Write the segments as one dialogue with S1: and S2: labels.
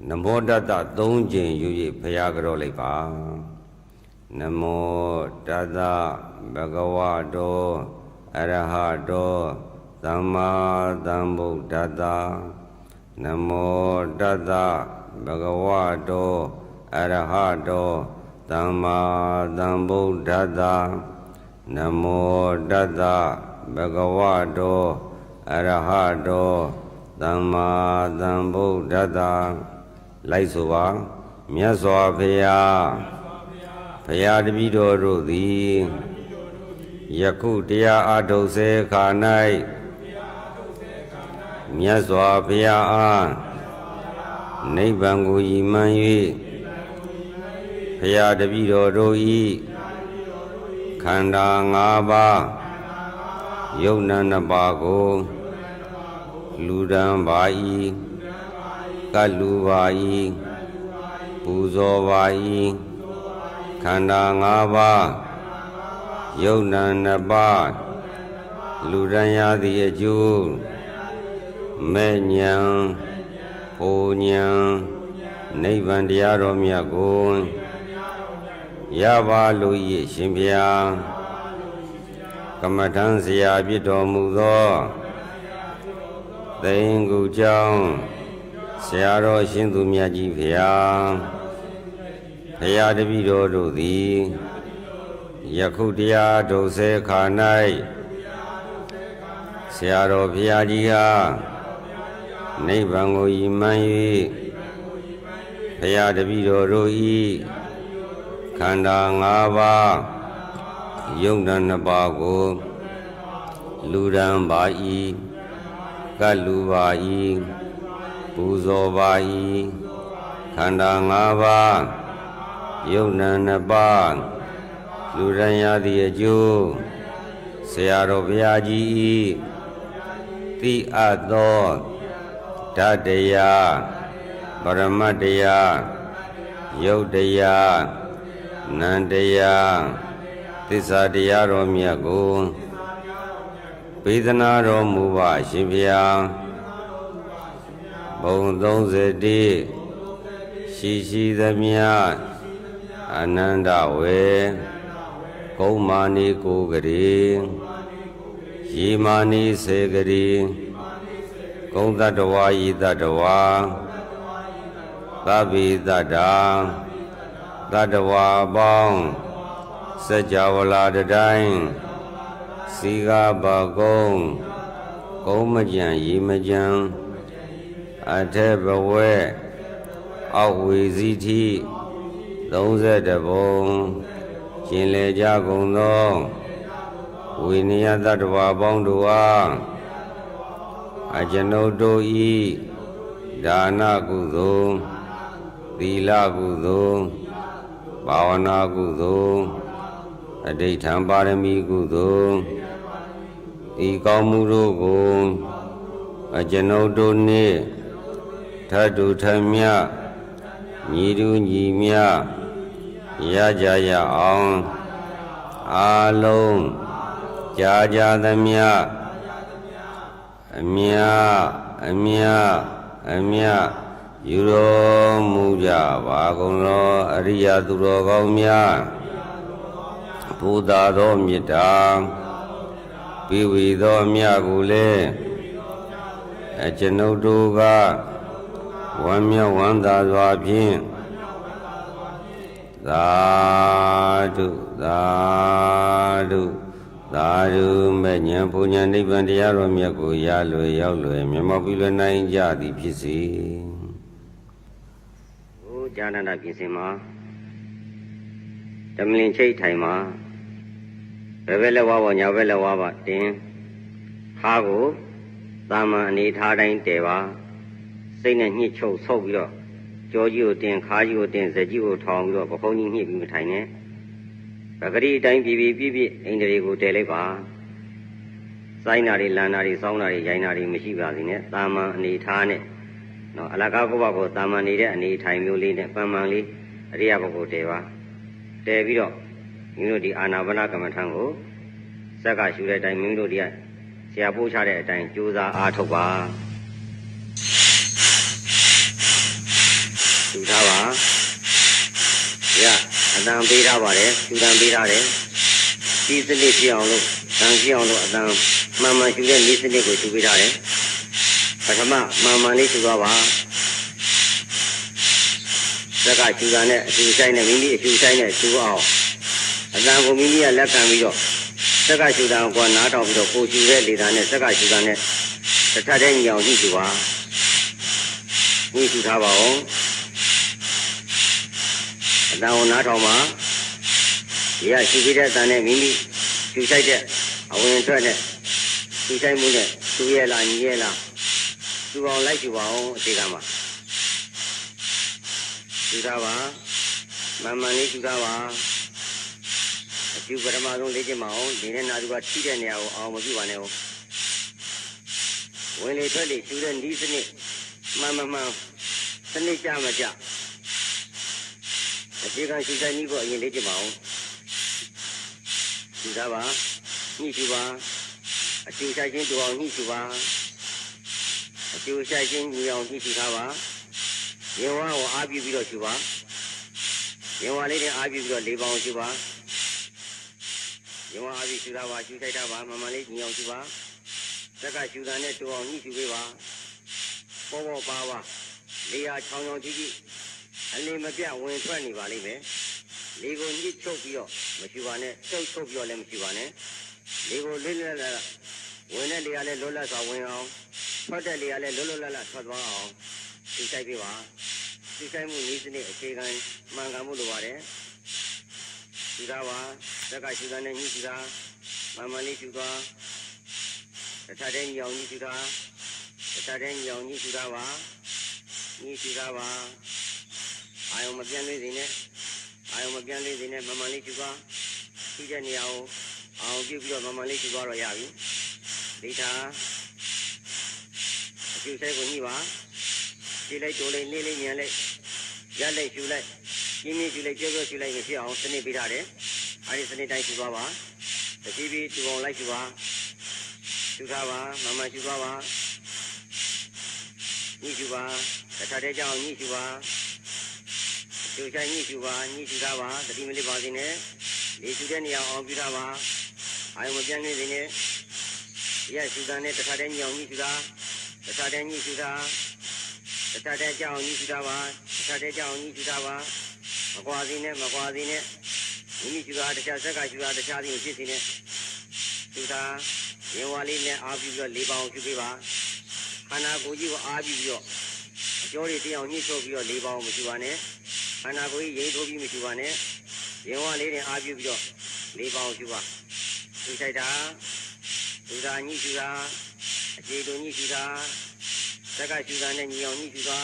S1: နမောတတ္တ3ကြိမ်ယူ၍ဘုရားကြောလိုက်ပါနမောတတ္တဘဂဝတောအရဟတောသမ္မာသမ္ဗုဒ္ဓတ္တနမောတတ္တဘဂဝတောအရဟတောသမ္မာသမ္ဗုဒ္ဓတ္တနမောတတ္တဘဂဝတောအရဟတောသမ္မာသမ္ဗုဒ္ဓတ္တလိုက်ဆိုပါမြတ်စွာဘုရားဘုရားတပည့်တော်တို့သည်ယခုတရားအားထုတ်စေခါ၌မြတ်စွာဘုရားအားနိဗ္ဗာန်ကိုရည်မှန်း၍ဘုရားတပည့်တော်တို့၏ခန္ဓာ၅ပါးယုတ်နံ2ပါးကိုလူဒံပါ၏ကလူပါ၏ပူဇော်ပါ၏ခန္ဓာ၅ပါးယုတ်နံ2ပါးလူဒံရသည့်အကျိုးမဲ့ဉဏ်ဘုံဉဏ်နိဗ္ဗာန်တရားတော်မြတ်ကိုရပါလို့၏ရှင်ဘုရားကမ္မထံဆရာဖြစ်တော်မူသောသိင်္ဂုကြောင့်ဆရာတော်ရှင်သူမြတ်ကြီးဘုရားဘုရားတပည့်တော်တို့သည်ယခုတရားထုတ်စေခါ၌ဆရာတော်ဘုရားကြီးဟာနိဗ္ဗာန်ကိုရည်မှန်း၍ဘုရားတပည့်တော်တို့၏ခန္ဓာ၅ပါးယုတ်နံ2ပါးကိုလူဒံပါ၏ကလူပါ၏ပူဇော်ပါ၏ခန္ဓာ၅ပါးယုတ်နံ2ပါးလူဒံရသည့်အကျိုးဆရာတော်ဘုရားကြီး၏တိအပ်သောဓာတ်တရားပရမတ်တရားယုတ်တရားနံတရားသစ္စာတရားတော်မြတ်ကိုပေးသနာတော်မူပါရှင်ဘုရားဘုံ31ရှိသမျှအနန္တဝေကုံမာနီကိုကလေးရေမာနီစေကလေးဂုံတတ္တဝါဤတတ္တဝါသဗ္ဗေတတ္တာတတ္တဝါပေါင်းစัจ java လာတိုင်းစီဃာဘကုံကုံမကြံရေမကြံအထေဘဝဲအောက်ဝေစီတိ31ဘုံကျင်လေကြကုန်သောဝိနည်းတတ္တဝါပေါင်းတို့အားအကျွန်ုပ်တို့ဤဒါနကုသိုလ်သီလကုသိုလ်ဘာဝနာကုသိုလ်အဋ္ဌဌံပါရမီကုသိုလ်ဤကောင်းမှုတို့ကိုအကျွန်ုပ်တို့နှင့်ထတုထမြညီတူညီမြရကြရအောင်အာလုံးကြာကြသမျှအမြယူတော်မူကြပါကုန်သောအရိယသူတော်ကောင်းများဘုဒ္ဓသောမေတ္တာပိဝေသောမြတ်ကိုလည်းအကျွန်ုပ်တို့ကဝမ်းမြောက်ဝမ်းသာစွာဖြင့်သာဓုသာဓုသာဓုမဲ့ဉာဏ်ပူဉာဏ်နိဗ္ဗာန်တရားတော်မြတ်ကိုရလွယ်ရောက်လွယ်မျက်မှောက်ပြုလွယ်နိုင်ကြသည်ဖြစ်စေ။ဟိုဉာဏနာပြင်စင်မှာဓမ္မလင်ချိတ်ထိုင်မှာဘယ်ဘက်လက်ဝါးပေါ်ညာဘက်လက်ဝါးပါတင်ခါကိုသာမန်အနေထားတိုင်းတည်ပါစိတ်နဲ့ညှစ်ချုပ်ဆုပ်ပြီးတော့ကြောကြီးကိုတင်ခါကြီးကိုတင်ဇက်ကြီးကိုထောင်ပြီးတော့ပခုံးကြီးညှစ်ပြီးမထိုင်နဲ့ပဂတိအတိုင်းပြည့်အိန္ဒြေကိုတည်လိုက်ပါစိုင်းနာတွေလန်နာတွေစောင်းနာတွေရိုင်းနာတွေမရှိပါစေနဲ့သာမန်အနေထားနဲ့နော်အလကားကိုဘကိုသာမန်နေတဲ့အနေထိုင်မျိုးလေးနဲ့ပန်ပန်လေးအရိယဘကိုတည်ပါတည်ပြီးတော့မိတို့ဒီအာနာပါနကမ္မထံကိုစက်ကရှူတဲ့အတိုင်းမိတို့ဒီကဆရာပို့ချတဲ့အတိုင်းကြိုးစားအားထုတ်ပါ ပေးထားပါတယ်ရှူတန်ပေးထားတယ်ဒီစနစ်ဖြစ်အောင်လို့တန်ဖြစ်အောင်လို့အတန်မှန်မှန်ရှူတဲ့ဒီစနစ်ကိုရှူပေးထားတယ်ပထမမှန်မှန်လေးရှူသွားပါစက်ကရှူတာနဲ့အရှူဆိုင်နဲ့မိမိအရှူဆိုင်နဲ့ရှူအောင်အတန်ကိုမိမိကလက်ခံပြီးတော့စက်ကရှူတာကိုနားထောင်ပြီးတော့ကိုရှူတဲ့လေသာနဲ့စက်ကရှူတာနဲ့တစ်ထပ်တည်းညီအောင်ရှူပါညှိရှူထားပါဦးအတန်ကိုနားထောင်ပါဒီကရှူပြီးတဲ့အတန်နဲ့မိမိရှူဆိုင်တဲ့အဝင်အတွက်နဲ့ရှူဆိုင်မှုနဲ့ရှူရဲလားညီရဲလားရှူအောင်လိုက်ရှူပါဦးအခြေခံမှာရှူထားပါမှန်မှန်လေးရှူထားပါအရှူပထမဆုံးလေ့ကျင့်ပါအောင်ဒီနဲ့နာသူကထိတဲ့နေရာကိုအောင်မပြုပါနဲ့ဦးဝင်လေထွက်လေရှူတဲ့ဤစနစ်မှန်မှန်စနစ်ကြမကြအခြေခံရှူဆိုင်နည်းကိုအရင်လေ့ကျင့်ပါအောင်ရှူထားပါညှိရှူပါအရှူဆိုင်ချင်းတူအောင်ညှိရှူပါအရှူဆိုင်ချင်းညီအောင်ညှိရှူထားပါရင်ဝါကိုအားပြုပြီးတော့ရှူပါရင်ဝါလေးနဲ့အားပြုပြီးတော့လေးပေါင်းရှူပါရင်ဝါအားပြုရှူထားပါရှူဆိုင်ထားပါမှန်မှန်လေးညီအောင်ရှူပါစက်ကရှူတာနဲ့တူအောင်ညှိရှူပေးပါပေါ်ပေါ်ပါပါလေယာချောင်းချောင်းကြီးကြီးအလင်းမပြတ်ဝင်ထွက်နေပါလိမ့်မယ်လေကိုညှစ်ချုပ်ပြီးတော့မရှူပါနဲ့ချုပ်ပြီးတော့လည်းမရှူပါနဲ့လေကိုလွတ်လွတ်လပ်လပ်ဝင်တဲ့လေကလည်းလွတ်လပ်စွာဝင်အောင်ထွက်တဲ့လေကလည်းလွတ်လွတ်လပ်လပ်ထွက်သွားအောင်ရှူဆိုင်ပေးပါရှူဆိုင်မှုနည်းစနစ်အခြေခံမှန်ကန်မှုလိုပါတယ်ရှူထားပါစက်ကရှူတာနဲ့ညှိရှူတာမှန်မှန်လေးရှူသွားတစ်ထပ်တည်းညီအောင်ညှိရှူတာတစ်ထပ်တည်းညီအောင်ညှိရှူတာပါညှိရှူတာပါအာယုံမပြန့်လေးစီနဲ့အာယုံမပြန့်လေးစီနဲ့မှန်မှန်လေးရှူသွားရှိတဲ့နေရာကိုအောင်ပြုပြီးတော့မှန်မှန်လေးရှူသွားတော့ရပြီဒိဋ္ဌာအရှူဆိုင်ကိုညှိပါရှူလိုက်တိုးလိုက်နေလိုက်ညံလိုက်ရက်လိုက်ရှူလိုက်ပြင်းပြင်းရှူလိုက်ကြောက်ကြောက်ရှူလိုက်မဖြစ်အောင်စနစ်ပေးထားတယ်အဲဒီစနစ်တိုင်းရှူသွားပါတတိပိရှူအောင်လိုက်ရှူပါရှူထားပါမှန်မှန်ရှူသွားပါညှိရှူပါတစ်ခါတည်းကြောင်းညှိရှူပါရှူဆိုင်ညှိရှူပါညှိရှူထားပါတတိမလေးပါစေနဲ့လေရှူတဲ့နေရာအောင်ပြုထားပါအာယုံမပြန့်နေစေနဲ့ရက်ရှူတာနဲ့တစ်ခါတည်းညှိအောင်ညှိရှူတာတစ်ခါတည်းညှိရှူတာတစ်ခါတည်းကြောင်းညှိရှူတာပါတစ်ခါတည်းကြောင်းညှိရှူတာပါမကွာစေနဲ့မကွာစေနဲ့မိမိရှူတာတခြားဆက်ကရှူတာတခြားစီဖြစ်စေနဲ့ရှူတာရင်ဝါလေးနဲ့အားပြုပြီးတော့လေးပေါင်းရှူပေးပါခန္ဓာကိုယ်ကြီးကိုအားပြုပြီးတော့အကျော်တွေတင်းအောင်ညှိထုတ်ပြီးတော့လေးပေါင်းမရှူပါနဲ့ခန္ဓာကိုယ်ကြီးရိမ့်ထိုးပြီးမရှူပါနဲ့ရင်ဝါလေးနဲ့အားပြုပြီးတော့လေးပေါင်းရှူပါရှူဆိုင်တာရှူတာညှိရှူတာအခြေတူညှိရှူတာစက်ကရှူတာနဲ့ညီအောင်ညှိရှူတာ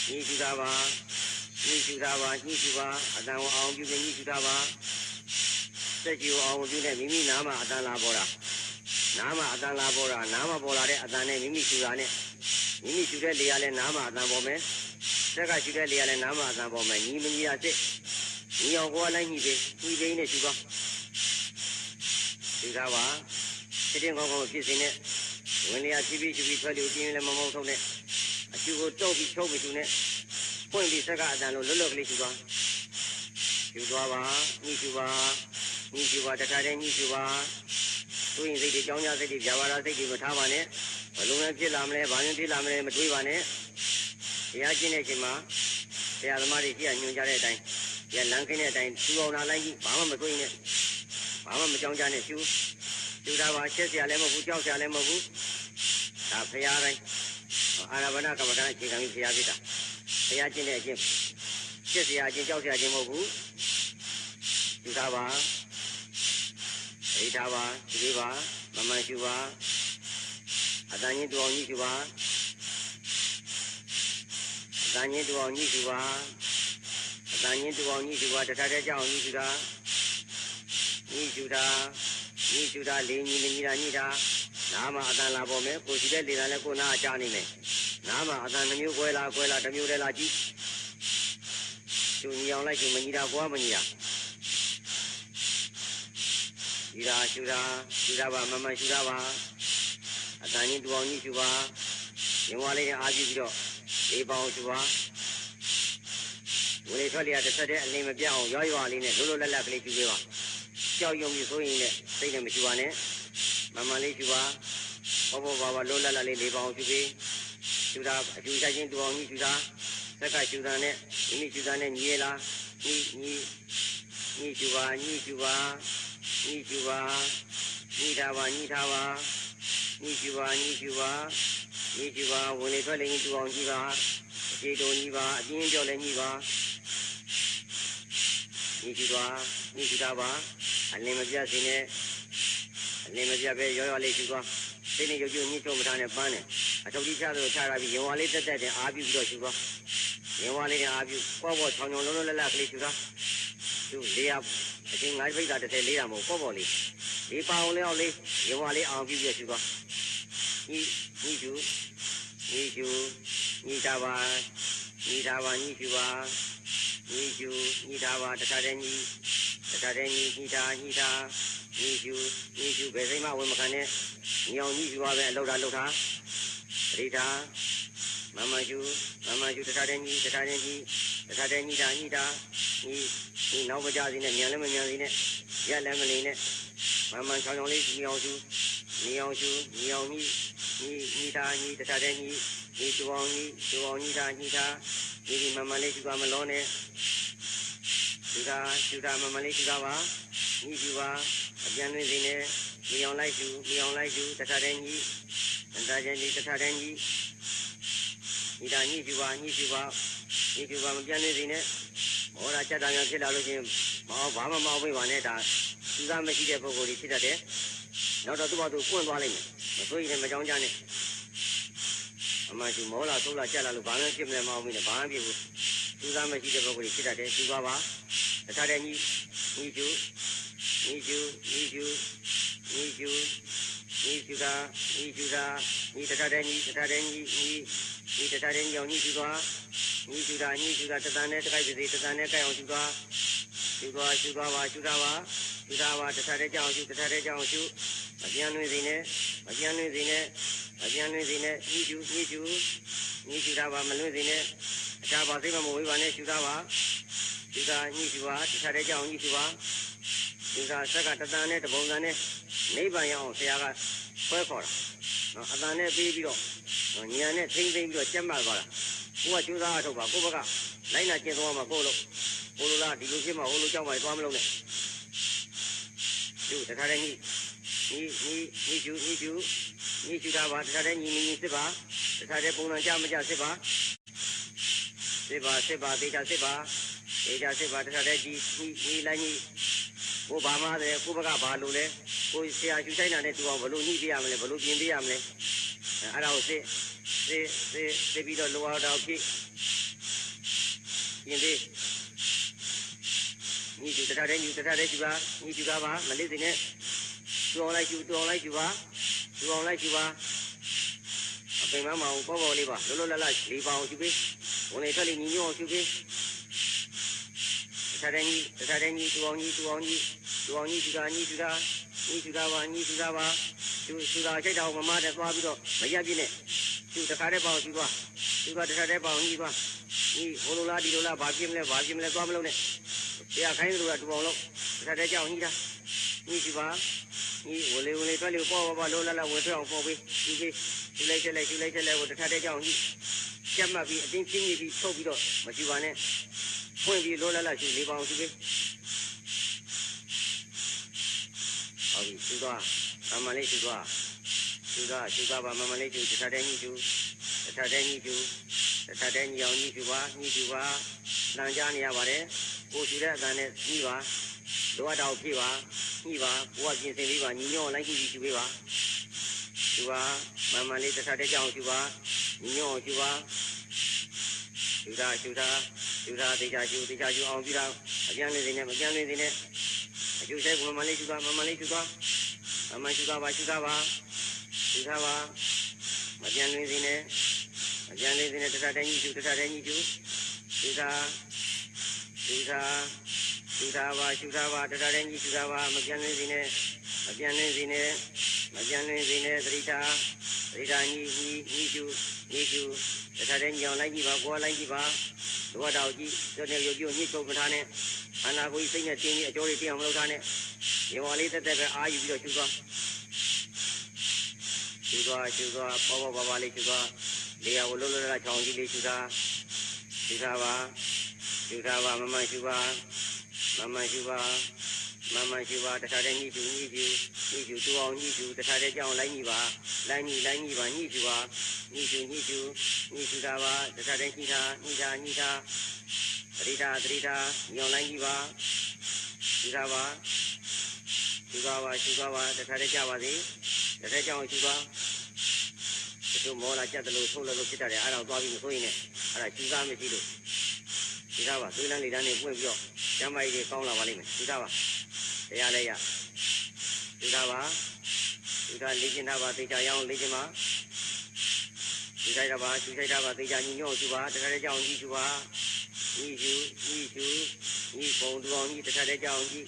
S1: ညှိရှူတာပါညှိရှူတာပါညှိရှူပါအတန်ကိုအောင်ပြုပြီးညှိရှူတာပါစက်ကြီးကိုအောင်ပြုနဲ့မိမိနားမှာအတန်လာပေါ်တာနားမှာအတန်လာပေါ်တာနားမှာပေါ်လာတဲ့အတန်နဲ့မိမိရှူတာနဲ့မိမိရှူတဲ့လေကလည်းနားမှာအတန်ပေါ်မယ်စက်ကရှူတဲ့လေကလည်းနားမှာအတန်ပေါ်မယ်ညီမညီရစစ်ညီအောင်ကိုယ်လိုက်ညှိပေးညှိပေးနဲ့ရှူပါရှူတာပါဖြစ်တဲ့ကောင်းကောင်းဖြစ်စေနဲ့ဝင်လျာဖြည်းဖြည်းရှူပြီးထွက်လို့ပြင်းလည်းမမောက်ထုတ်နဲ့အရှူကိုတုပ်ပြီးချုပ်ပြီးရှူနဲ့ပွင့်ပြီးစက်ကအတန်လို့လွတ်လွတ်ကလေးရှူသွားရှူသွားပါညှိရှူပါညှိရှူပါတခါတည်းညှိရှူပါသူရင်စိတ်တွေကြောင်းကြစိတ်တွေကြာပါတာစိတ်တွေမထားပါနဲ့ဘယ်လိုမှဖြစ်လာမလဲဘာမှဖြစ်လာမလဲမတွေးပါနဲ့တရားကျင့်တဲ့အချိန်မှာတရားသမားတွေရှိရညွှန်ကြားတဲ့အတိုင်းရလမ်းခင်းတဲ့အတိုင်းရှူအောင်လာလိုက်ကြီးဘာမှမတွေးနဲ့ဘာမှမကြောင်းကြနဲ့ရှူတာပါချက်စရာလည်းမဟုတ်ဘူးကြောက်စရာလည်းမဟုတ်ဘူးဒါဖရာတိုင်းအာရဗနာကမ္မဋ္ဌာန်းအခြေခံပြီးဖရာဖြစ်တာဖရာကျင့်တဲ့အချင်းချက်စရာအချင်းကြောက်စရာအချင်းမဟုတ်ဘူးရှူတာပါဒိဋ္ဌာပါရှူပေးပါမမှန်ရှူပါအတန်ကြီးတူအောင်ညှိရှူပါအတန်ကြီးတူအောင်ညှိရှူပါအတန်ကြီးတူအောင်ညှိရှူပါတခါတည်းကြောက်ညှိရှူတာညှိရှူတာညှိရှူတာလေးညီညီတာညှိတာနားမှာအတန်လာပေါ်မယ်ကိုရှိတဲ့လေတာလည်းကိုနားအချနေမယ်နားမှာအတန်တစ်မျိုးကွဲလာတစ်မျိုးတည်းလာကြည့်ရှူညီအောင်လိုက်ရှူမညီတာကိုကမညီတာညီတာရှူတာပါမမှန်ရှူတာပါအတန်ကြီးတူအောင်ညှိရှူပါရင်ဝါလေးနဲ့အားကြည့်ပြီးတော့လေးပေါင်းရှူပါ
S2: ဝင်လေထွက်လေတစ်ဆက်တည်းအလင်းမပြတ်အောင်ရွာလေးနဲ့လွတ်လပ်လပ်ကလေးရှုပေးပါကြောက်ရွံ့ပြီးဆိုရင်လည်းစိတ်နဲ့မရှုပါနဲ့မမှန်လေးရှုပါဘောဘာလွတ်လပ်လပ်လေးလေးပေါအောင်ရှုပေးရှုတာအကျူဆိုင်ချင်းတူအောင်ကြီးရှုတာသက်ကရှုတာနဲ့မိမိရှုတာနဲ့ညီရလားညီရှုပါညီရှုပါညီရှုပါညီထားပါညီထားပါညီရှုပါညီရှုပါညီရှုပါဝင်လေထွက်လေတူအောင်ကြည့်ပါအခြေတော်ညီပါအပြင်းပြောလဲညီပါညီရှုပါညီရှုတာပါအလင်းမပြတ်စေနဲ့အလင်းမပြတ်ပဲရောလေးရှုပါစိတ်နဲ့ရုပ်ကျညှိထုတ်မထားနဲ့ပန်းနဲ့အထုပ်ကြီးချလို့ချတာပြီးရင်ဝါလေးတက်တဲ့အားပြုပြီးတော့ရှုပါရင်ဝါလေးနဲ့အားပြုပေါ့ချောင်းလုံးလုံးလက်ကလေးရှုတာရှုလေးရအချင်း9ပိတ်တာ30လေးတာမဟုတ်ပေါ့လေးဒီပါအောင်လေးအောင်လေးရင်ဝါလေးအောင်ပြုပြီးရှုပါညီရှုညီတာပါညီရှုပါညီတာပါတခါတည်းညီတာညီရှုဘယ်စိတ်မှဝင်မခံနဲ့ညီအောင်ညီရှုပါပဲအလောက်တာလောက်တာပရိဒါမမရှုတခါတည်းညီတာညီနောက်မကြစီနဲ့မြန်လည်းမမြန်စီနဲ့ရက်လည်းမနေနဲ့မချောင်းလေးညီအောင်ရှုညီတာညီတခါတည်းညီတူအောင်ညီတာဒီမမလေးရှုပါမလုံးနဲ့ရှုတာမမလေးရှုတာပါညီရှုပါအပြန်သွင်းစီနဲ့ညီအောင်လိုက်ရှုတခါတည်းညီတခါတည်းညီတာညီရှုပါမပြန်သွင်းစီနဲ့ဟောတာချက်တာများဖြစ်လာလို့ချင်းဘာမှမအောင်ပေးပါနဲ့ဒါစူးစမ်းမရှိတဲ့ပုဂ္ဂိုလ်တွေဖြစ်တတ်တယ်နောက်တော့သူ့ဘာသူပွင့်သွားလိမ့်မယ်မဆိုရင်လည်းမကြောင်းကြနဲ့အမှန်ရှိမောလာဆိုးလာကြက်လာလို့ဘာမှဖြစ်မလဲမအောင်ဘူးနဲ့ဘာမှဖြစ်ဘူးစူးစမ်းမရှိတဲ့ပုဂ္ဂိုလ်တွေဖြစ်တတ်တယ်ရှုပါတခါတည်းညီရှုတာညီတခါတည်းညီတခါတည်းအောင်ညီရှုသွားညီရှုတာတသန်နဲ့တခိုက်စီတသန်နဲ့ကြိုက်အောင်ရှုသွားရှုတာပါတခါတည်းကြောင်ရှုမပြန်လွင်စေနဲ့ညီရှုတာပါမလွင်စေနဲ့အခြားပါစိတ်မဝေးပါနဲ့ရှုတာပါညီရှုပါတခါတည်းကြောင်ညီရှုပါရှုတာဆက်ကတသန်နဲ့တပုံစံနဲ့နိဗ္ဗာန်ရအောင်ဆရာကဆွဲခေါ်တာနော်အတန်နဲ့ပြီးပြီးတော့ဉာဏ်နဲ့ထိမ့်ပြီးတော့ကြက်မှတ်သွားတာကိုကကျိုးစားအထုတ်ပါကိုဘက်ကလိုက်နာကျင့်သွားမှာကိုလို့ဟိုလိုလားဒီလိုဖြစ်မှာဟိုလိုကြောက်မှသွားမလို့နဲ့တခါတည်းညီရှုတာပါတခါတည်းညီစစ်ပါတခါတည်းပုံစံကြမကြစစ်ပါသေချာစစ်ပါတခါတည်းညီလိုက်ညီကိုဘာမှလည်းကိုဘက်ကဘာလို့လဲကိုဆရာရှုဆိုင်တာနဲ့တူအောင်ဘလို့ညှိပြရမလဲဘလို့ပြင်ပြရမလဲအဲ့ဒါကိုစစ်ပြီးတော့လိုအောင်တော့ဖြစ်ပြင်သေးညီရှုတခါတည်းရှုပါညီရှုတာပါမလေးစင်းနဲ့တူအောင်လိုက်ရှုပါအပင်မမအောင်ပေါ့လေးပါလွတ်လပ်လေးပါအောင်ရှုပေးဝင်လေထွက်လေညီညွတ်အောင်ရှုပေးတခါတည်းတူအောင်ရှုတာပါရှုတာပါရှုတာချိတ်တောင်မမတဲ့သွားပြီးတော့မရက်ပြည့်နဲ့ရှုတခါတည်းပေါ့ရှုပါတခါတည်းပေါ့ညီပါညီဟိုလိုလားဒီလိုလားဘာပြင်းမလဲသွားမလို့နဲ့တရားခိုင်းလို့ကတူအောင်လို့တခါတည်းကြောက်ညီတာညီရှုပါညီဝလေထွက်လေပေါ့လောလာဝေထွက်အောင်ပေါ့ပေးရှုလိုက်ချက်လိုက်ကိုတခါတည်းကြောက်ညီကြက်မှတ်ပြီးအတင်းချင်းကြီးပြီးထုတ်ပြီးတော့မရှုပါနဲ့ဖွင့်ပြီးလောလာရှုလေးပါအောင်ရှုပေးဟုတ်ပြီရှုသွားမမလေးရှုသွားပါမမလေးရှုတခါတည်းညီအောင်ညီရှုပါလမ်းကြားနေရပါတယ်ကိုရှုတဲ့အတန်နဲ့ညီပါလိုအပ်တာကိုဖြည့်ပါညီပါကိုကပြင်ဆင်ပေးပါညီညွတ်လိုက်ကြည့်ရှုပေးပါရှုပါမမလေးတခါတည်းကြောင်ရှုပါညီညွတ်အောင်ရှုပါရှုတာတေချာရှုအောင်ပြီးတော့အပြန်လေးစင်းနဲ့မပြန်လေးစင်းနဲ့အကျိုးဆိုင်ကမမလေးရှုသွားပါရှုတာပါမပြန်လေးစင်းနဲ့တခါတည်းညီရှုရှုတာပါတခါတည်းညီရှုတာပါမပြန်လေးစင်းနဲ့သတိထားညီရှု တခါတည်းညောင်လိုက်ကြည့်ပါကိုယ်လိုက်ကြည့်ပါလောတော်ကြီးတို့နဲ့ရုပ်ပြုညှိချုပ်မထားနဲ့အနာကိုစိတ်နဲ့တင်းပြီးအကျော်တွေတင်းအောင်မလုပ်ထားနဲ့ရေဝါလေးတက်တက်ပဲအာယူပြီးတော့ရှူသွားပေါ်ပါလေးရှူသွားလေယာဝလုံးလုံးလာချောင်းကြီးလေးရှူထားပါမမရှူပါတခါတည်းညှိရှူတူအောင်ညှိရှူတခါတည်းကြောင်းလိုက်ညှိပါညှိရှူပါညှိရှူတာပါတခါတည်းညှိထားသတိထားညောင်းလိုက်ညှိပါရှူတာပါတခါတည်းကြပါစေတခါကြောင်းရှူပါတို့မောလာကြက်တယ်လို့ထုတ်လို့ဖြစ်တတ်တယ်အဲ့တော့သွားပြီးမဆိုရင်လည်းအဲ့ဒါရှူသားမရှိလို့ရှူသားပါသွေးလန်းလေတန်းနေပွင့်ပြီးတော့ကျမ်းမာရေးတွေကောင်းလာပါလိမ့်မယ်ရှူသားပါတရားလည်းရရှူသားလေ့ကျင့်တာပါသိချာရအောင်လေ့ကျင့်ပါရှူလိုက်တာပါသိချာညှို့ရှူပါတခါတည်းကြောင်းရှူပါညှိပုံတူအောင်ညှိတခါတည်းကြောင်းညှိ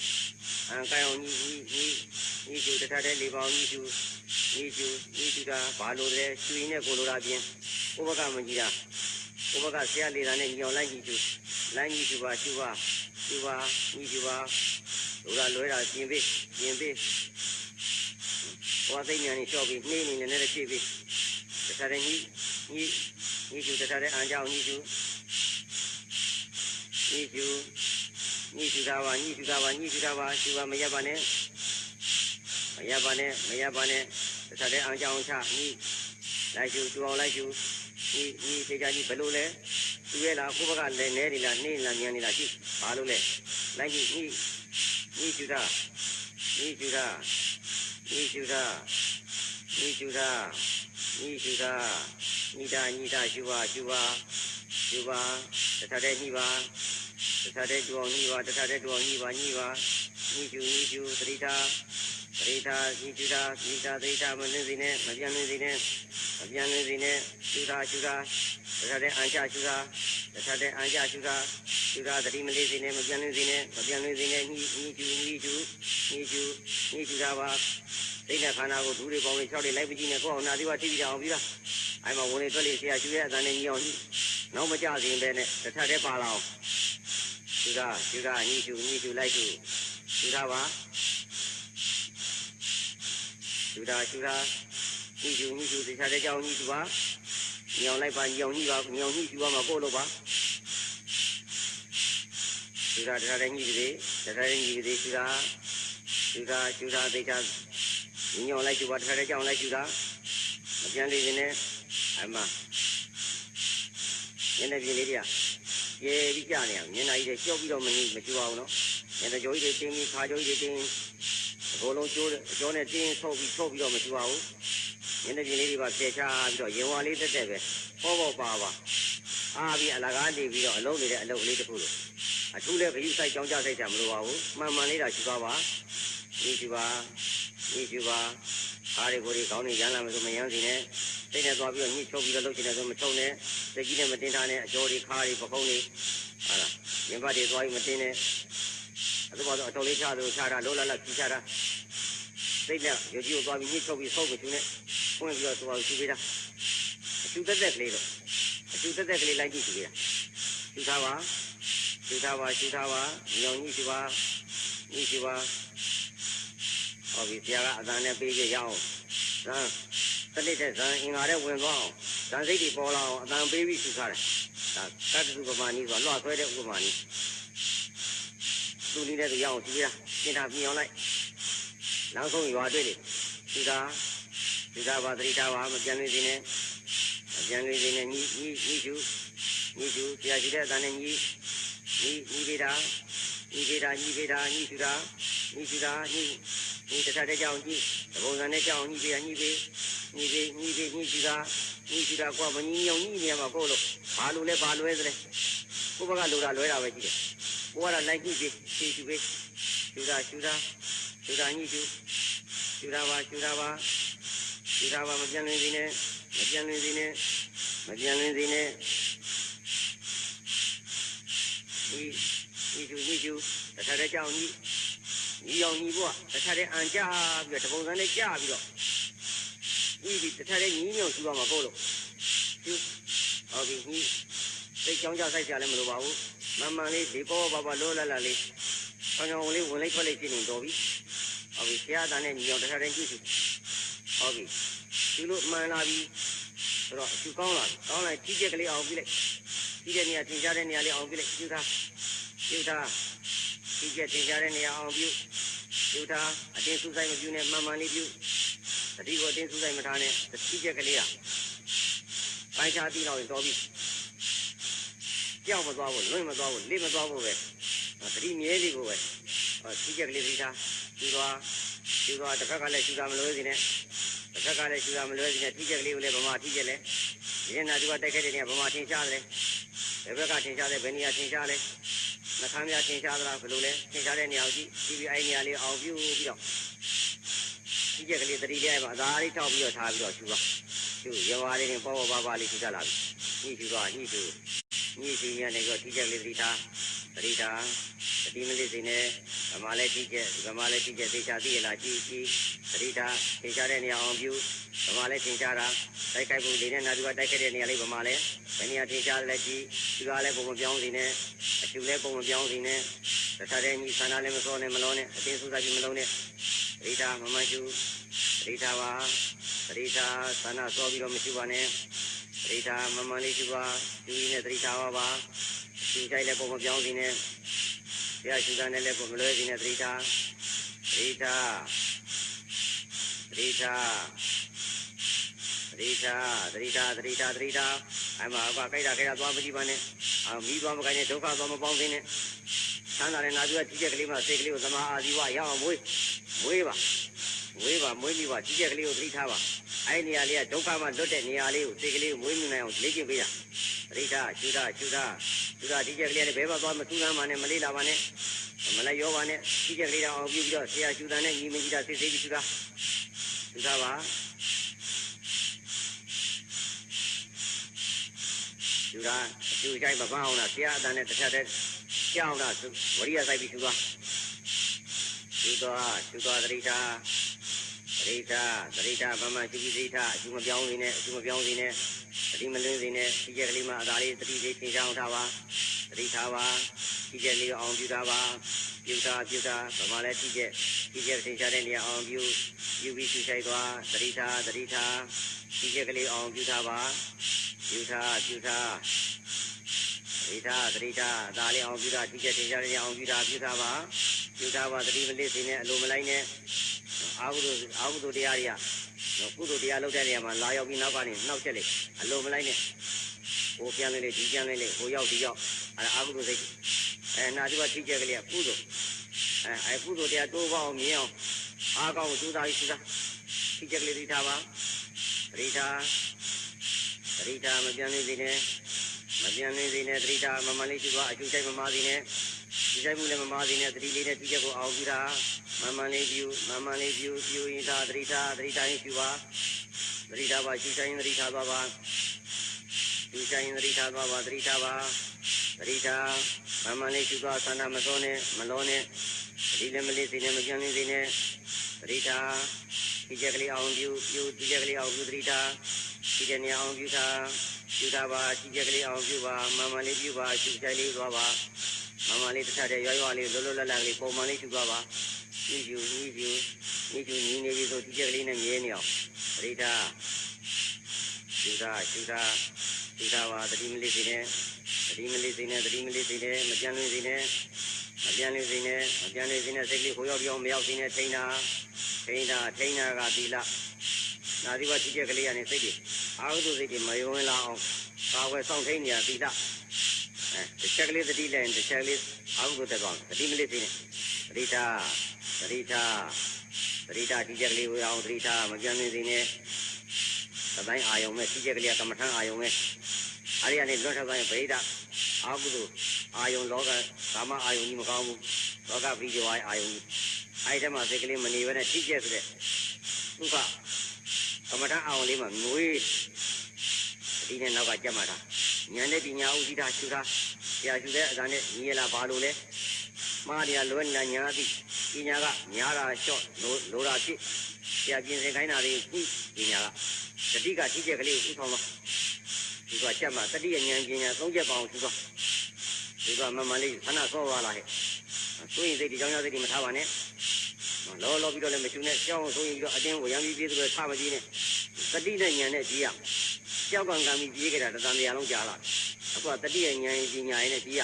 S2: ကိုင်အောင်ညှိရှူတခါတည်းလေးပေါင်းညှိရှူတာဘာလို့လဲရှူရင်းနဲ့ကိုလိုတာပြင်ဥပကမကြီးတာဥပကဆရာလေးတာနဲ့ညောင်လိုက်ညှိရှူပါညှိရှူပါလိုတာလွဲတာပြင်ပေးဟောသိဉာဏ်နဲ့လျှော့ပြီးနှေးနေနဲ့ဖြည့်ပြီးတခါတည်းညှိရှူတခါတည်းအန်ကြောင်ညှိရှူတာပါရှူပါမရပါနဲ့တခါတည်းအန်ကြောင်ချညှိလိုက်ရှူတူအောင်လိုက်ရှူညှိသိကြကြီးဘယ်လိုလဲသူရဲ့လားကိုဘကလည်းနဲနေလားနှေးနေလားမြန်နေလားရှိဘာလို့လဲလိုက်ညှိရှူတာညှိရှူတာတခါတည်းရှူပါညှိပါတခါတည်းညှိပါတခါတည်းတူအောင်ညှိပါညှိရှူသတိထားညှိရှူတာမလွင့်စေနဲ့မပြန်လွင့်စေနဲ့ရှူတာတခါတည်းအန်ချရှူတာသတိမလေးစေနဲ့မပြန်လွင့်စေနဲ့ညှိရှူတာပါစိတ်နဲ့ခန္ဓာကိုဒူးတွေပေါင်းလေး6တွေလိုက်ပကြည့်နဲ့ကိုယ့်အောင်နာသီးဝထိပြီးကြအောင်ပြီးလားအဲ့မှာဝင်နေတွက်လေးဆရာရှူရဲ့အတန်နဲ့ညီအောင်ညှိနောက်မကြစေပဲနဲ့တစ်ထပ်တည်းပါလာအောင်ရှူတာညှိရှူလိုက်ရှူတာပါရှူတာညှိရှူတစ်ထပ်တည်းကြောင်းညှိရှူပါညောင်လိုက်ပါညောင်ညှိရှူပါမှာကိုယ့်လို့ပါရှူတာတစ်ထပ်တည်းညှိပါစေရှူတာသိချာညောင်လိုက်ရှူပါတစ်ခါတည်းကြောင်းလိုက်ရှူတာမပြန်လေခြင်းနဲ့အမညနေပြည်လေးတွေကရေပြီးကြနေအောင်ညနေကြီးတွေကြောက်ပြီးတော့မရှူအောင်နော်ညနေကြောကြီးတွေတင်းပြီးခါကြောကြီးတွေတင်းအကုန်လုံးကျိုးအကျော်နဲ့တင်းဆုပ်ပြီးတော့မရှူအောင်ညနေပြည်လေးတွေပါဆဲချပြီးတော့ရေဝါလေးတက်ပဲပေါ့ပါအားပြီးအလကားနေပြီးတော့အလုံးနေတဲ့အလုပ်ကလေးတစ်ခုလို့အထူးလည်းခရီးဆိုင်ကြောင်းကြဆိုင်တာမလိုပါဘူးမှန်လေးတာရှူသွားပါညှိရှူပါအားတွေကိုယ်ကောင်းနေရမ်းလာမှဆိုမရမ်းစီနဲ့စိတ်နဲ့သွားပြီးတော့ညှိချုပ်ပြီးတော့လုပ်ချင်တယ်ဆိုမချုပ်နဲ့စိတ်ကြီးနဲ့မတင်းထားနဲ့အကျော်တွေခါတွေပခုံးတွေဟာလားရင်ပတ်တွေသွားပြီးမတင်းနဲ့အဲ့ဒါပါတော့အတော်လေးချလို့ချတာလောလာဖြီးချတာစိတ်နဲ့ရုပ်ကြီးကိုသွားပြီးညှိချုပ်ပြီးဆုပ်ပြီးရှူနဲ့ဖွင့်ပြီးတော့သွားရှူပေးတာအရှူတက်ကလေးလိုက်ကြည့်ရှူပေးတာရှူထားပါညောင်ညှိရှူပါဟောပြီဆရာကအတန်နဲ့ပေးကြရအောင်ဇန်တနစ်တဲ့ဇန်အင်္ဂါတဲ့ဝင်သွားအောင်ဇန်စိတ်တွေပေါ်လာအောင်အတန်ပေးပြီးရှူထားတယ်ဒါကတ္တသုပမာနီးဆိုလွှတ်ဆွဲတဲ့ဥပမာနီးသူနည်းတဲ့သူရအောင်ရှူရပြင်ထားပြင်အောင်လိုက်နောက်ဆုံးရွာတွေ့တယ်ရှူတာပါသတိထားပါမပြန်နေစေနဲ့ညှိရှူဆရာရှိတဲ့အတန်နဲ့ညှိပေးတာညှိရှူတာညှိတခါတည်းကြောင်းညှိသဘုံစံနဲ့ကြောင်းညှိပေးရှူတာကွာမညှိအောင်ညှိနေရမှာကိုလို့ဘာလို့လဲဘာလွဲသလဲကိုဘကလိုတာလွဲတာပဲရှိတယ်ကိုကတော့လိုက်ညှိပေးရှူပေးရှူတာညှိရှူတာပါမပြန်လင်းစေနဲ့ညှိတခါတည်းကြောင်းညှိအောင်ညှိဖို့တခါတည်းအန်ကြပြီးတော့တပုံစံနဲ့ကြပြီးတော့ညှိပြီးတခါတည်းညှိညောင်ရှူရမှာကိုလို့ရှူ ဟုတ်ပြီညီစိတ်ကြောင်းကြဆိုင်ကြလည်းမလိုပါဘူးမှန်မှန်လေးဒီပေါ်ပါလောလလလေးဆောင်းချောင်းလေးဝင်လိုက်ထွက်လိုက်ဖြစ်နေတော့ပြီဟုတ်ပြီဆရာသားနဲ့ညီအောင်တစ်ခါတည်းကြည့်စီဟုတ်ပြီဒီလိုမှန်လာပြီဆိုတော့အကျူကောင်းလာကောင်းလိုက်ကြီးချက်ကလေးအောင်ပြီးလိုက်ကြီးတဲ့နေရာသင်ကြားတဲ့နေရာလေးအောင်ပြီးလိုက်ကျူထားကြီးချက်သင်ကြားတဲ့နေရာအောင်ပြုကျူထားအတင်းစူးဆိုင်မပြုနဲ့မှန်မှန်လေးပြုတတိကိုအတင်းစူးဆိုင်မထားနဲ့ကြီးချက်ကလေးอ่ะပိုင်းခြားပြီးတော့ရင်တော်ပြီကြောက်မသွားဘူးလွင့်မသွားဘူးလိမ့်မသွားဘူးပဲတတိမြဲလေးကိုပဲကြီးချက်ကလေးသတိထားကျူသွားတစ်ခါကလည်းကျူတာမလို့စီနဲ့တစ်ခါကလည်းကျူတာမလို့စီနဲ့ကြီးချက်ကလေးကိုလည်းဗမာကြီးချက်လဲဒီနေ့သူကတိုက်ခဲ့တဲ့နေရာဗမာထင်ရှားတယ်ဘယ်ဘက်ကထင်ရှားတယ်ဘယ်နေရာထင်ရှားလဲနှခမ်းများထင်ရှားသလားဘယ်လိုလဲထင်ရှားတဲ့နေရာကိုကြည့်ပြီးပြီးအဲ့နေရာလေးအောင်ပြုပြီးတော့ကြီးချက်ကလေးတတိလေးမှာအသားလေးထောက်ပြီးတော့ထားပြီးတော့ကျူပါကျူရွာလေးနဲ့ပေါ်ပါလေးထူကြလာပြီညှိကျူသွားညှိကျူရနေတော့ကြီးချက်ကလေးတတိထားတတိမလေးစိနေဗမာလည်းကြီးချက်သေချာသိရလားကြည့်တတိထားထင်ရှားတဲ့နေရာအောင်ပြုဗမာလည်းထင်ရှားတာတိုက်ခိုက်ဖို့လေးနဲ့နာသူကတိုက်ခိုက်တဲ့နေရာလေးဗမာလည်းဘယ်နေရာထင်ရှားလဲကြည့်ဒီကလည်းပုံမပြောင်းစီနဲ့အကျူလည်းပုံမပြောင်းစီနဲ့တခြားတဲ့ညီဆန္ဒလည်းမစောနဲ့မလုံးနဲ့အတင်းစူးစိုက်ပြီးမလုံးနဲ့တတိထားမမှန်ကျူတတိထားပါတတိထားဆန္ဒစောပြီးတော့မကျူပါနဲ့တတိထားမမှန်လေးကျူပါကျူရင်းနဲ့တတိထားပါကျူကြိုက်လည်းပုံမပြောင်းစီနဲ့ဆရာကျူတာနဲ့လည်းပုံမလွဲစီနဲ့တတိထားအဲ့မှာအကကြိုက်တာသွားမကြည့်ပါနဲ့မီးသွားမကိုင်းနဲ့ဒုက္ခသွားမပေါင်းသိနဲ့ချမ်းသာတဲ့နာသူကကြီးချက်ကလေးမှစိတ်ကလေးကိုသမာအာဇီဝရအောင်မွေးပြီးပါကြီးချက်ကလေးကိုသတိထားပါအဲ့နေရာလေးကဒုက္ခမှလွတ်တဲ့နေရာလေးကိုစိတ်ကလေးကိုမွေးမြူနိုင်အောင်လေ့ကျင့်ပေးတာသတိထားကျူတာကြီးချက်ကလေးနဲ့ဘဲပါသွားမစူးစမ်းပါနဲ့မလေးလာပါနဲ့မလိုက်ရောပါနဲ့ကြီးချက်ကလေးတောင်အောင်ပြုပြီးတော့ဆရာကျူတာနဲ့ညီမကြီးတာစိတ်ပြီးကျူတာပါကျူတာအကျူကြိုက်မပန်းအောင်လားဆရာအတန်နဲ့တစ်ချက်တည်းကြောက်တာဝရိယစိုက်ပြီးကျူသွားသတိထားမမကျူပြီးသတိထားအကျူမပြောင်းစီနဲ့သတိမလင်းစီနဲ့ကြီးချက်ကလေးမှအသာလေးသတိလေးသင်ချအောင်ထားပါသတိထားပါကြီးချက်လေးအောင်ပြုထားပါပြုတာဗမာလည်းကြီးချက်သင်ချတဲ့နေရာအောင်ပြုပြီးကျူဆိုင်သွားသတိထားကြီးချက်ကလေးအောင်ပြုထားပါပြုထားသတိထားဒါလေးအောင်ပြုတာကြီးချက်သင်ချတဲ့နေရာအောင်ပြုထားပါသတိမလေးစီနဲ့အလိုမလိုက်နဲ့အာဟုတုတရားတွေကကုသိုလ်တရားလုပ်တဲ့နေရာမှာလာရောက်ပြီးနောက်ကနေနှောက်ချက်လေအလိုမလိုက်နဲ့ဟိုပြန်လေးဒီပြန်လေးဟိုရောက်ဒီရောက်အဲ့အာဟုတုစိတ်နာဒီကကြီးချက်ကလေးကကုသိုလ်ကုသိုလ်တရားတိုးပေါအောင်မြင်အောင်အားကောင်းကိုကြိုးစားပြီးကြီးချက်ကလေးသတိထားပါသတိထားမပြန်နေသေးနဲ့သတိထားမမလေးရှိသွားအကျိုးဆိုင်မမာသေးနဲ့ဒီဆိုင်မှုလည်းမမာသေးနဲ့သတိလေးနဲ့ကြီးချက်ကိုအောင်ပြီးတာမမလေးပြုရင်သာသတိထားရင်ရှိပါသတိထားပါကျူဆိုင်ရင်သတိထားသွားပါသတိထားမမလေးရှိသွားဆန္ဒမစောနဲ့မလောနဲ့သတိလည်းမလေးစေနဲ့မပြန်နေစေနဲ့သတိထားကြီးချက်ကလေးအောင်ပြုကြီးချက်ကလေးအောင်ပြုသတိထားကြီးချက်နေအောင်ပြုထားပါကြီးချက်ကလေးအောင်ပြုပါမမလေးပြုပါကျူဆိုင်လေးသွားပါမမလေးတစ်ခါတည်းရွာလေးလောလောလတ်လတ်လေးပုံမှန်လေးကျူသွားပါညီကျူညီနေပြီဆိုကြီးချက်ကလေးနဲ့မြဲနေအောင်သတိထားကျူထားပါသတိမလေးစေနဲ့မပြန်လွင်စေနဲ့စိတ်ကလေးဟိုရောက်ပြောင်းမရောက်စေနဲ့ထိန်းတာကသီလနာသီဝကြီးချက်ကလေးကနေစိတ်တွေအာဟုတုစိတ်တွေမယုံဝင်လာအောင်ကာဝယ်ဆောင်ထိန်းနေရသီလတစ်ချက်ကလေးသတိလိုက်ရင်တစ်ချက်လေးအာဟုတုတက်သွားသတိမလေးစေနဲ့သတိထားကြီးချက်ကလေးဝေအောင်သတိထားမပြန်လွင်စေနဲ့သတိုင်းအာယုံမဲ့ကြီးချက်ကလေးကကမ္မထံအာယုံမဲ့အဲ့ဒီကနေလွတ်ထွက်သွားရင်ဗိဓအာဟုတုအာယုံလောကကာမအာယုံကြီးမကောင်းဘူးလောကဗိဇဝအာယုံကြီးအဲ့ဒီမှာစိတ်ကလေးမနေဘဲနဲ့ကြီးချက်ဆိုတဲ့ဒုက္ခကမ္မထအာယုံလေးမှာငွေဒီနဲ့နောက်ကကြက်မှာတာဉာဏ်နဲ့ပညာဥဒိတာရှုတာဆရာရှုတဲ့အစံနဲ့ညီရလားဘာလို့လဲမှားတရားလွဲနေတာညာသိပညာကညာတာလျှော့လိုတာဖြစ်ဆရာပြင်ဆင်ခိုင်းတာတွေပြီးပညာကတတိကကြီးချက်ကလေးကိုဥဆောင်တော့ ဒီကချက်မှာတတိယဉာဏ်ပညာ၃ချက်ပေါင်းသူကဒီကမမလေးခဏဆောသွားလာဟဲ့ဆိုရင်စိတ်ဒီကြောင့်ရစိတ်ဒီမထားပါနဲ့လောလောပြီးတော့လည်းမချူနဲ့ကြောင်းဆိုရင်ပြီးတော့အတင်းကိုရံပြီးပြေးသူတွေထားမပြေးနဲ့တတိနဲ့ဉာဏ်နဲ့ကြည့်ရကြောက်ကံကံပြီးပြေးကြတာတန်တရားလုံးကြားလာအခုကတတိယဉာဏ်ပညာရင်းနဲ့ကြည့်ရ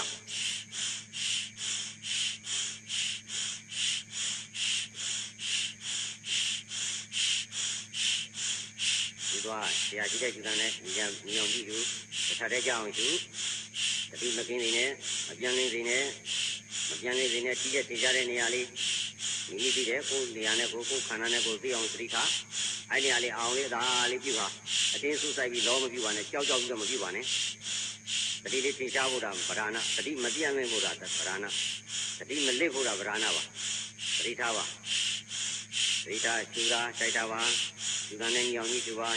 S2: သွားဆရာကြီးတဲ့ကျူတန်းနဲ့ညီအောင်ကြည့်လို့တစ်ခါတည်းကြောက်အောင်ကျူတတိမကင်းနေနဲ့မပြန်နေစေနဲ့ကြီးတဲ့ထင်ရှားတဲ့နေရာလေးမိမိသိတဲ့ကိုယ်နေရာနဲ့ကိုယ်ခန္ဓာနဲ့ကိုယ်သိအောင်သတိထားအဲ့နေရာလေးအောင်လေးဒါလေးပြုပါအတင်းစုဆိုင်ပြီးလောမပြုပါနဲ့ကြောက်ပြီးတော့မပြုပါနဲ့တတိလေးထင်ရှားဖို့တာဗราဏတတိမပြန့်လွင့်ဖို့တာဗราဏတတိမလစ်ဖို့တာဗราဏပါသတိထားပါသတိထားကျူတာတိုက်တာပါဒီကနေ့ညောင်ကြီးကျူပါ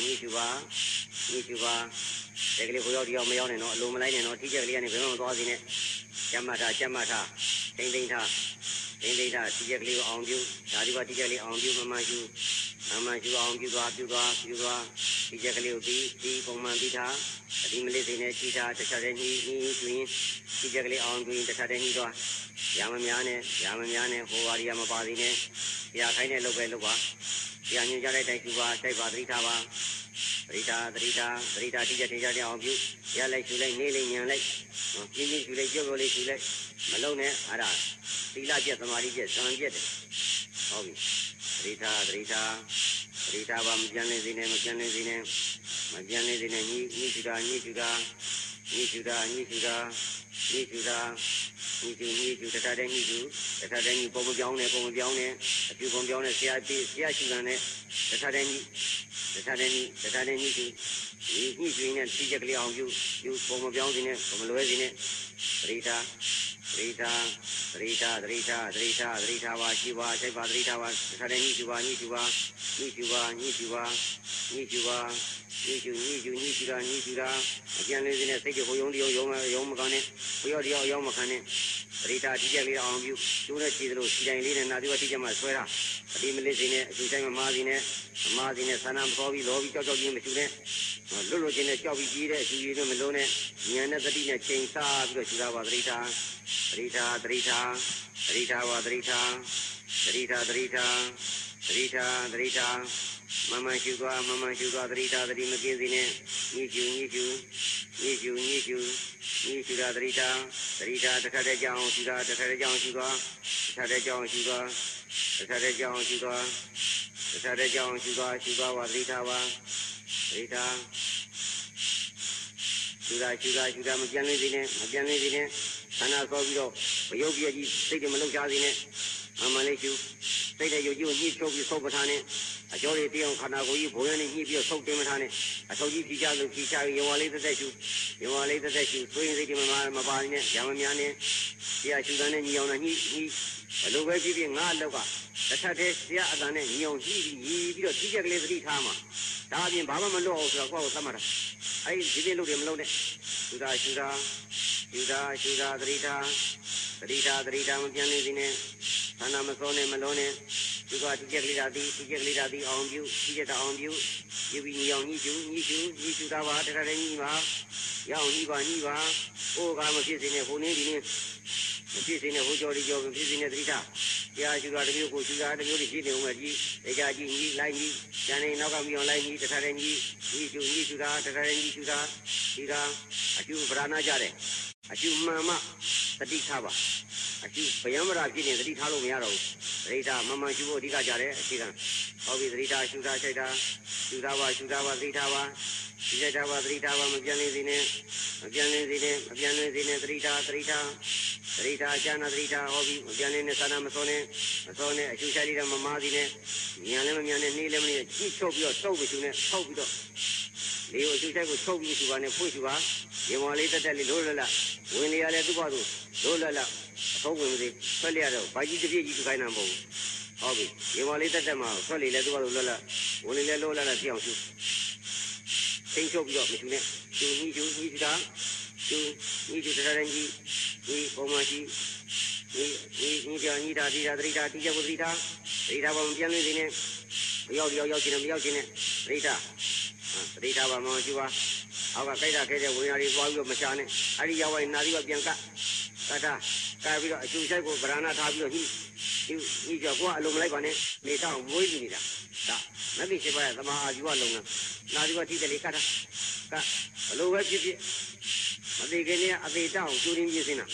S2: တကယ်ဟိုရောက်ဒီရောက်မရောက်နဲ့နော်အလိုမလိုက်နဲ့နော်ထိချက်ကလေးကနေဘယ်မှမသွားစီနဲ့ကျမ်းမထားတိမ့်ထားထိချက်ကလေးကိုအောင်ပြုဓာတိပါထိချက်ကလေးအောင်ပြုမမှန်ရှုအောင်ပြုသွားထိချက်ကလေးကိုပြီးပုံမှန်ပြီးထားအဒီမလေးစိနဲ့ကြည့်ထားတစ်ချက်တည်းညှိကျွင်းထိချက်ကလေးအောင်ကျွင်းတစ်ချက်တည်းညှိသွားရမများနဲ့ဟိုဝါရီယမပါစီနဲ့ဆရာခိုင်းတဲ့လုပ်ပဲလုပ်ပါဆရာညွှန်ကြားတဲ့တိုင်ကျူပါတိုက်ပါသတိထားပါသတိထားထိချက်ထင်ရှားတဲ့အောင်ပြုရလိုက်ရှူလိုက်နေလိုက်ညံလိုက်ပြင်းရှူလိုက်ကြောက်လေးရှူလိုက်မလုံးနဲ့အဲ့ဒါသီလကျက်သမာဓိကျက်ဇံကျက်တယ်ဟုတ်ပြီသတိထားပါမပြန်နေစေနဲ့ညှိရှူတာတခါတည်းညှိပုံမပြောင်းနဲ့အပြုပုံပြောင်းနဲ့ဆရာရှူတာနဲ့တခါတည်းညှိကျွင်းနဲ့ထိချက်ကလေးအောင်ပြုပုံမပြောင်းစေနဲ့ပုံမလွဲစေနဲ့သတိထားပါရှိပါစိုက်ပါသတိထားပါတခါတည်းညှိရှူတာအပြန်လေးစေနဲ့စိတ်ကိုဟိုယုံမကောင်းနဲ့ဟိုရောက်ဒီရောက်မခံနဲ့ပရိသတ်ထိချက်လေးအောင်ပြုကျိုးနဲ့ခြေသလိုခြေတိုင်လေးနဲ့နာသီဝထိချက်မှဆွဲတာအဒီမလေးစိနဲ့အကျူတိုင်းမမားစီနဲ့ဆန္ဒမပေါ်ပြီးလောပြီးကြောက်ချင်းမချူနဲ့လွတ်ချင်းနဲ့ကြောက်ပြီးကြီးတဲ့အကျူကြီးနဲ့မလုံးနဲ့ဉာဏ်နဲ့သတိနဲ့ချိန်စားပြီးတော့ခြူတာပါသတိထားမမရှူသွားသတိထားသတိမကင်းစေနဲ့ညှိရှူတာသတိထားတစ်ခါတည်းကြောင်းရှူသွားပါသတိထားရှူတာမပြန်လေးစေနဲ့ခန္ဓာဆောပြီးတော့မယုတ်ပြည့်ကြီးစိတ်တွေမလှုပ်ရှားစေနဲ့မလေးရှူစိတ်တဲ့ယုတ်ကြီးကိုညှိချုပ်ပြီးဆုပ်ပထားနဲ့အကျော်တွေတရားခန္ဓာကိုယ်ကြီးဘုံရနေညှိပြီးဆုပ်တင်မထားနဲ့အဆုပ်ကြီးဖြီးချလို့ဖြီးချပြီးရောဝါလေးသက်သက်ရှူဆိုရင်စိတ်တွေမပါနဲ့ရမများနဲ့ဆရာရှူတာနဲ့ညီအောင်နဲ့ညှိဘလို့ပဲဖြစ်ငါအလောက်ကတစ်ထပ်တည်းဆရာအတန်နဲ့ညီအောင်ညှိပြီးတော့ထိချက်ကလေးသတိထားမှာဒါအပြင်ဘာမှမလွတ်အောင်ဆိုတော့ကိုယ့်ကိုသတ်မှတ်တာအဲ့ဒီပြင်းလို့တွေမလုံးနဲ့ရှူတာသတိထားမပြန်နေစေနဲ့ခန္ဓာမစောနဲ့မလုံးနဲ့ဒီကထိချက်ကလေးသာသည်အောင်ပြုပြီးညီအောင်ညှိရှူတာပါတခါတည်းညှိပါရအောင်ညှိပါဟိုကမဖြစ်စေနဲ့ဟိုနည်းဒီနည်းမဖြစ်စေနဲ့ဟိုကြော်မဖြစ်စေနဲ့သတိထားတရားရှူတာတစ်မျိုးကိုရှူတာတစ်မျိုးတွေဖြစ်နေဦးမယ်ကြီးတရားကြီးညှိလိုက်ညှိကျန်နေနောက်ကမြောင်လိုက်ညှိတခါတည်းညှိရှူတာတခါတည်းညှိရှူတာဒီကအကျူဗราဏကြတယ်အကျူမှန်မှသတိထားပါအကျူဗျံမရာဖြစ်နေသတိထားလို့မရတော့ဘူးသတိထားမှန်ရှူဖို့အဓိကကြတယ်အခြေခံဟုတ်ပြီသတိထားရှူတာပါသတိထားပါဒီကြပါသတိထားပါမပြန်နေစေနဲ့သတိထားကျန်သတိထားဟောပြီးမပြန်နေစာနာမစောနဲ့အကျူချိုက်လေးတော့မမားစီနဲ့ဉာဏ်လည်းမမြန်နဲ့နှေးလည်းမနေကြည့်ချုပ်ပြီးတော့တုပ်ပြီးရှူနဲ့ထောက်ပြီးတော့လေကိုအကျူချိုက်ကိုချုပ်ပြီးရှူပါနဲ့ဖွင့်ရှူပါရေမော်လေးတက်လေးလို့လဝင်လေရလဲသူ့ဘာသူလို့လအထုံးဝင်သေးဆွဲလျရတော့ဗိုက်ကြီးတစ်ပြည့်ကြီးသူခိုင်းတာမဟုတ်ဘူးဟုတ်ပြီရေမော်လေးတက်မှာဆွဲလေလဲသူ့ဘာသူလို့ဝင်လေလဲလို့ပြအောင်ရှူသိမ့်ချုပ်ပြီးတော့မရှူနဲ့ရှူညှိတာတရရင်ကြီးဒီပုံမှန်ရှိညှိတာတိကျတိကျသတိထားပါမပြန်လို့စေနဲ့ရောက်ချင်တယ်မရောက်ချင်နဲ့သတိထားပါမရှူပါ အောက်ကကြိုက်တာခဲတဲ့ဝိညာဉ်တွေသွားပြီးတော့မချနဲ့အဲ့ဒီရောက်ရင်နာသီဝပြန်ကတ်တာကပြီးတော့အကျူဆိုင်ကိုဗရဏထားပြီးတော့ညီကျော်ကိုကအလုံးမလိုက်ပါနဲ့နေတော့မွေးနေတာဒါမသိရှိပါရဲ့သမာအာယူကလုံနာသီဝတိတယ်လေကတ်ဘလို့ပဲဖြစ်ဖြစ်မသိခင်နဲ့အသေးတောင်းကျူရင်းပြင်းစင်းတာ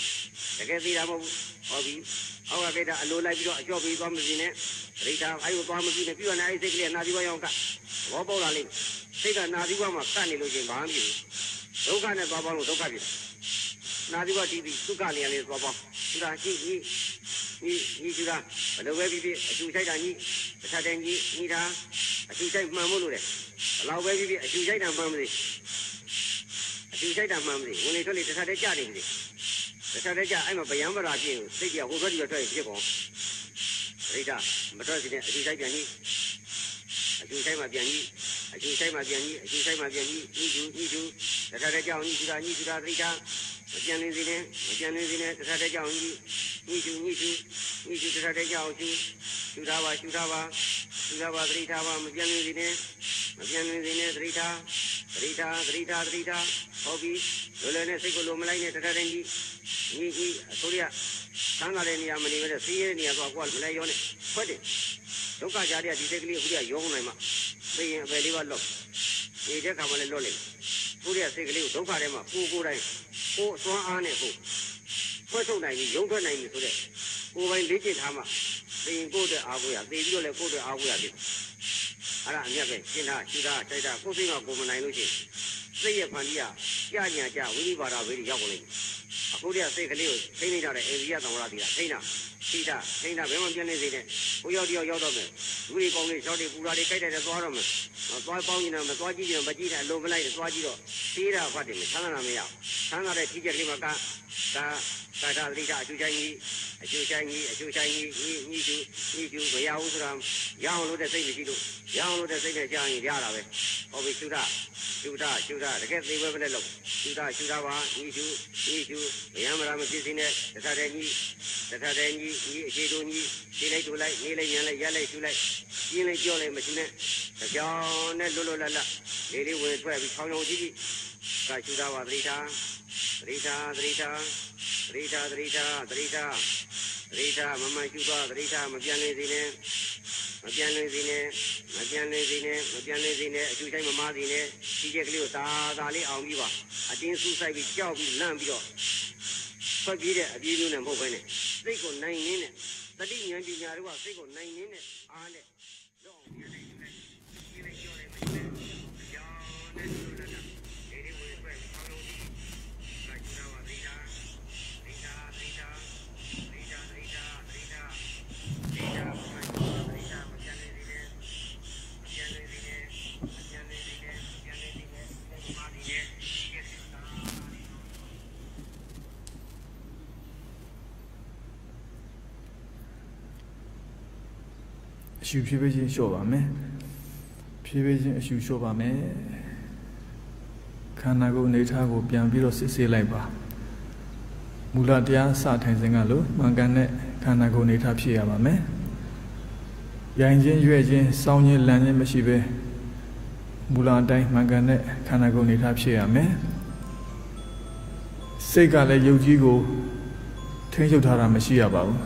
S2: တကယ်သိတာမဟုတ်ဘူးဟောပြီးအောက်ကကြိုက်တာအလိုလိုက်ပြီးတော့အကျော်ပြီးသွားမစင်းနဲ့ဒိဋ္ဌာအဲ့ကိုသွားမကြည့်နဲ့ပြီးတော့အဲ့ဒီစိတ်ကလေးနာသီဝရောက်ကဘောပေါက်လာလိမ့်စိတ်ကနာသီဝမှာကတ်နေလို့ချင်းဘာမှမဖြစ်ဘူးဒုက္ခနဲ့သွားပေါင်းလို့ဒုက္ခဖြစ်တယ်နာသီဝတည်ပြီးဒုက္ခနေရာလေးသွားပေါင်းသူကကြည့်ညီသူကဘယ်လိုပဲဖြစ်ဖြစ်အကျူဆိုင်တာညီတစ်ခါတည်းညီတာအကျူဆိုင်မှန်မို့လို့လေဘယ်လောက်ပဲဖြစ်ဖြစ်အကျူဆိုင်တာမှန်မလို့အကျူဆိုင်တာမှန်မလို့ဝင်လေထွက်လေတစ်ခါတည်းကြနေပြီတစ်ခါတည်းကြအဲ့မှာဗျံပရာပြင်းစိတ်ပြဟိုဘက်ဒီဘက်ထွက်ဖြစ်ကုန်ဒိဋ္ဌာမထွက်စီနဲ့အကျူဆိုင်ပြန်ညီအကျူဆိုင်မှာပြန်ညီအကျူဆိုင်မှာပြန်ညီအကျူဆိုင်မှာပြန်ညီညီသူတစ်ခါတည်းကြောင်းညီသူတာဒိဋ္ဌာမပြန်နေစီနဲ့တစ်ခါတည်းကြောင်းညီသူတစ်ခါတည်းကြောင်းရှူထားပါသတိထားပါမပြန်နေစီနဲ့သတိထားဟောပြီးလိုလည်းနဲ့စိတ်ကိုလိုမလိုက်နဲ့တစ်ခါတည်းညီအစိုးရဆန်းလာတဲ့နေရာမနေပဲစီးရဲနေရာသွားကွာမလဲရောနဲ့ဖွက်တယ်ဒုက္ခကြားတဲ့ဒီစိတ်ကလေးအခုကရောနိုင်မှသိရင်အပယ်လေးပါလော့နေတဲ့ခါမှလည်းလော့လိမ့်ကိုယ့်ရဲ့စိတ်ကလေးကိုဒုက္ခထဲမှာကိုယ်တိုင်းကိုယ်အစွမ်းအားနဲ့ကိုထွက်ထုတ်နိုင်ပြီးရုံထွက်နိုင်ပြီဆိုတဲ့ကိုယ်ပိုင်လေ့ကျင့်ထားမှသိရင်ကိုယ့်အတွက်အားကိုးရသိပြီးတော့လည်းကိုယ့်အတွက်အားကိုးရပြီအဲ့ဒါအမြတ်ပဲရှင်းတာရှူတာတိုက်တာကိုယ်စိတ်ကကိုယ်မနိုင်လို့ရှိရင်စိတ်ရဲ့ဖန်တီးကကြာဝိနိပါဒဝေးရောက်ကုန်လိမ့်အခုတည်းကစိတ်ကလေးကိုထိန်းနေကြတဲ့အိန္ဒိယသံဝရတိကထိန်းတာဘယ်မှပြင်းနေစေနဲ့ကိုရောက်တော့မယ်လူတွေကောင်းတွေရှောက်တွေပူတာတွေကြိုက်တယ်သွားတော့မယ်သွားပေါင်းနေတာမသွားကြည့်ရင်မကြည့်နဲ့အလုံးမလိုက်သွားကြည့်တော့သေးတာဖတ်တယ်မဆန်းတာမရဆန်းတဲ့ထိချက်ကလေးမှာကာတာလိတာအကျူဆိုင်ကြီးညီကျူမရဘူးဆိုတာရအောင်လို့တဲ့စိတ်မရှိလို့ရအောင်လို့တဲ့စိတ်နဲ့ကြာရင်ရတာပဲဟောပြီးရှူတာတကယ်သိပဲမလဲလို့ရှူတာပါညီကျူဗျံမရာမဖြစ်စီနဲ့တစ်ခါတည်းညီအခြေတို့ညီရှင်းလိုက်တူလိုက်နေလိုက်ညံလိုက်ရက်လိုက်ရှူလိုက်ပြင်းလိုက်ကြောလိုက်မရှူနဲ့ကြောင်နဲ့လွတ်လပ်လေးဝင်ထွက်ပြီးချောင်းကြည့်ကရှူတာပါသတိထားမမရှူသွားသတိထားမပြန်နေစီနဲ့အကျူဆိုင်မမားစီနဲ့ဒီချက်ကလေးကိုသာလေးအောင်ပြီးပါအတင်းဆူဆိုင်ပြီးကြောက်ပြီးလန့်ပြီးတော့ထွက်ပြေးတဲ့အပြေးမျိုးနဲ့မဟုတ်ဘဲနဲ့စိတ်ကိုနိုင်နေနဲ့တတိဉာဏ်ပညာတွေကစိတ်ကိုနိုင်နေနဲ့အားနဲ့တော့အောင်ပြနေတယ်ဒီလေးကြောလိုက်မယ်ကြောင်းနဲ့လူလာတာဒီလေးဝင်ပဲဆောင်းလုံးကြီးကကျူတာပါသတိထားမပြန်နေစီနဲ့
S3: အရှူဖြည်းဖြည်းချင်းလျှော့ပါမယ်ဖြည်းဖြည်းချင်းအရှူလျှော့ပါမယ်ခန္ဓာကိုယ်အနေထားကိုပြန်ပြီးတော့စစ်ဆေးလိုက်ပါမူလတရားစထိုင်စဉ်ကလို့မှန်ကန်တဲ့ခန္ဓာကိုယ်အနေထားဖြစ်ရပါမယ်ရိုင်ချင်းရွဲ့ချင်းစောင်းချင်းလန်ချင်းမရှိဘဲမူလအတိုင်းမှန်ကန်တဲ့ခန္ဓာကိုယ်အနေထားဖြစ်ရမယ်စိတ်ကလည်းယုတ်ကြီးကိုထိန်းချုပ်ထားတာမရှိရပါဘူး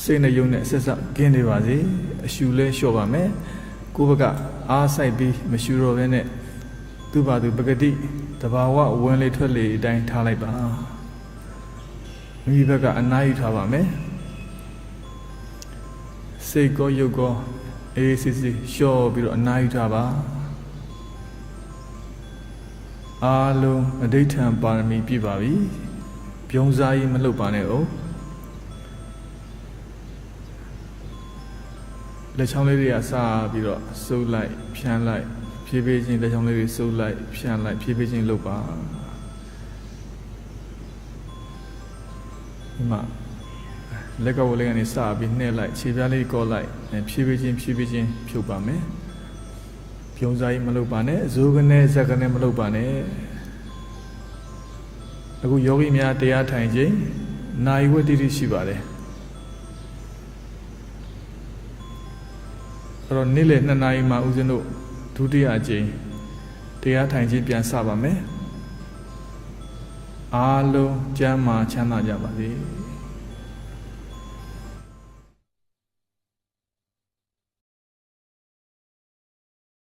S3: စိတ်နဲ့ယုံနဲ့ဆက်ဆက်ကင်းနေပါစေအရှူလဲလျှော့ပါမယ်ကိုယ့်ဘက်ကအားဆိုင်ပြီးမရှူတော့ဘဲနဲ့သူ့ဘာသူပဂတိတဘာဝဝင်လေထွက်လေအတိုင်းထားလိုက်ပါမိမိဘက်ကအနားယူထားပါမယ်စိတ်ကောရုပ်ကောအေးစစ်စစ်လျှော့ပြီးတော့အနားယူထားပါအားလုံးအဋိဌံပါရမီပြည့်ပါပြီပြုံးစားရေးမလှုပ်ပါနဲ့အောင်လက်ချောင်းလေးတွေကစပြီးတော့စုပ်လိုက်ဖြန်းလိုက်ဖြည်းဖြည်းချင်းလက်ချောင်းလေးတွေစုပ်လိုက်ဖြန်းလိုက်ဖြည်းဖြည်းချင်းလှုပ်ပါဒီမှာလက်ကဝလေးကနေစပြီးနှဲ့လိုက်ခြေပြားလေးကော့လိုက်ဖြည်းဖြည်းချင်းဖြုတ်ပါမယ်ပြုံးစားရေးမလှုပ်ပါနဲ့ဇိုးကနေဇက်ကနေမလှုပ်ပါနဲ့အခုယောဂီများတရားထိုင်ခြင်းနာယီဝတ္တိရှိပါတယ်အဲ့တော့နေ့လယ်2 နာရီမှာဦးဇင်းတို့ဒုတိယအကြိမ် တရားထိုင်ခြင်းပြန်စပါမယ်အားလုံးကျမ်းမာချမ်းသာကြပါစေ